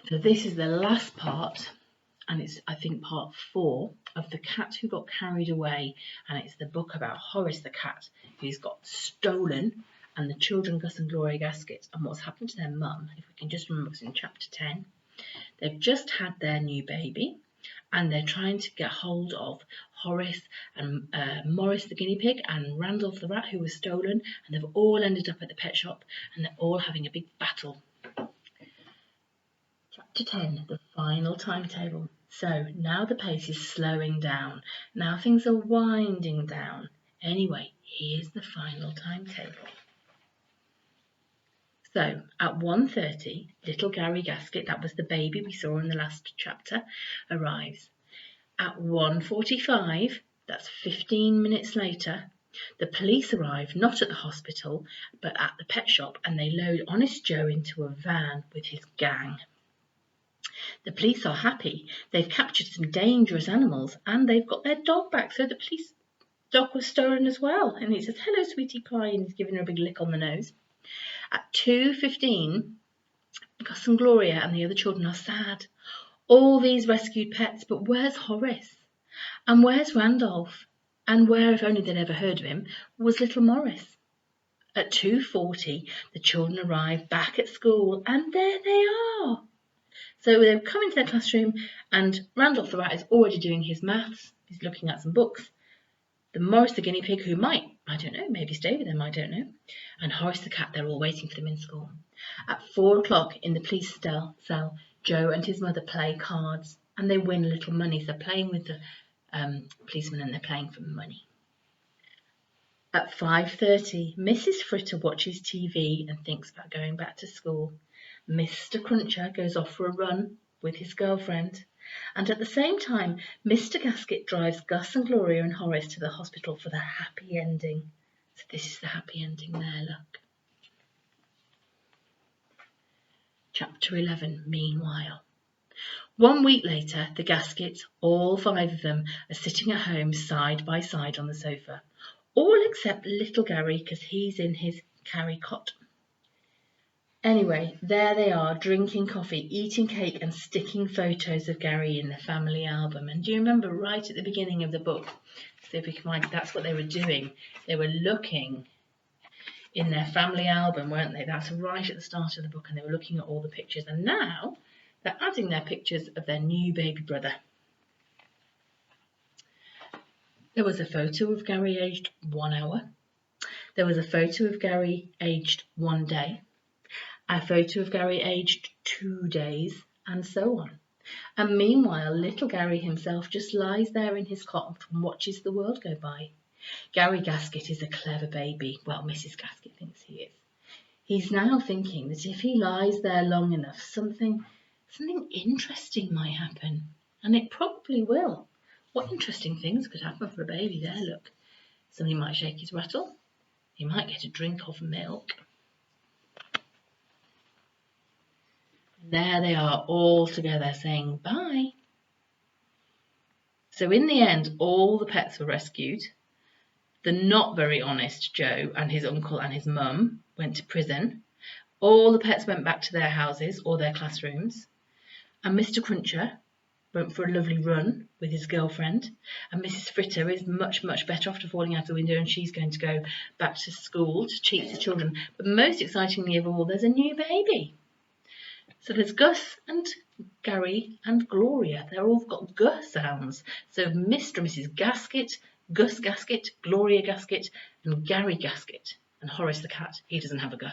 So this is the last part, and it's, I think, part 4 of The Cat Who Got Carried Away, and it's the book about Horace the cat who's got stolen, and the children, Gus and Gloria Gaskitts, and what's happened to their mum. If we can just remember, it's in chapter 10. They've just had their new baby, and they're trying to get hold of Horace and Morris the guinea pig and Randolph the rat who was stolen, and they've all ended up at the pet shop, and they're all having a big battle. Chapter 10, the final timetable. So now the pace is slowing down. Now things are winding down. Anyway, here's the final timetable. So at 1:30, little Gary Gaskett, that was the baby we saw in the last chapter, arrives. At 1:45, that's 15 minutes later, the police arrive, not at the hospital, but at the pet shop, and they load Honest Joe into a van with his gang. The police are happy. They've captured some dangerous animals, and they've got their dog back. So the police dog was stolen as well. And he says, "Hello, sweetie pie," and he's giving her a big lick on the nose. At 2:15, Gus and Gloria and the other children are sad. All these rescued pets, but where's Horace? And where's Randolph? And where, if only they'd ever heard of him, was little Morris? At 2:40, the children arrive back at school, and there they are. So they come into their classroom, and Randolph the rat is already doing his maths. He's looking at some books. The Morris the guinea pig, who might, I don't know, maybe stay with them, I don't know. And Horace the cat, they're all waiting for them in school. At 4 o'clock in the police cell, Joe and his mother play cards, and they win a little money. So they're playing with the policeman, and they're playing for money. At 5:30, Mrs. Fritter watches TV and thinks about going back to school. Mr. Cruncher goes off for a run with his girlfriend. And at the same time, Mr. Gaskett drives Gus and Gloria and Horace to the hospital for the happy ending. So this is the happy ending there, look. Chapter 11, meanwhile. 1 week later, the Gasketts, all 5 of them, are sitting at home side by side on the sofa. All except little Gary, because he's in his carry cot. Anyway, there they are, drinking coffee, eating cake, and sticking photos of Gary in the family album. And do you remember right at the beginning of the book? So if we can find it, that's what they were doing. They were looking in their family album, weren't they? That's right at the start of the book, and they were looking at all the pictures. And now they're adding their pictures of their new baby brother. There was a photo of Gary aged 1 hour. There was a photo of Gary aged 1 day. A photo of Gary aged 2 days, and so on. And meanwhile, little Gary himself just lies there in his cot and watches the world go by. Gary Gaskett is a clever baby. Well, Mrs. Gaskett thinks he is. He's now thinking that if he lies there long enough, something interesting might happen. And it probably will. What interesting things could happen for a baby there, look. Somebody might shake his rattle. He might get a drink of milk. There they are, all together, saying bye. So in the end, all the pets were rescued. The not very honest Joe and his uncle and his mum went to prison. All the pets went back to their houses or their classrooms. And Mr. Cruncher went for a lovely run with his girlfriend. And Mrs. Fritter is much, much better after falling out the window, and she's going to go back to school to teach the children. But most excitingly of all, there's a new baby. So there's Gus and Gary and Gloria. They're all got G sounds. So Mr. and Mrs. Gaskett, Gus Gaskett, Gloria Gaskett, and Gary Gaskett. And Horace the cat, he doesn't have a G.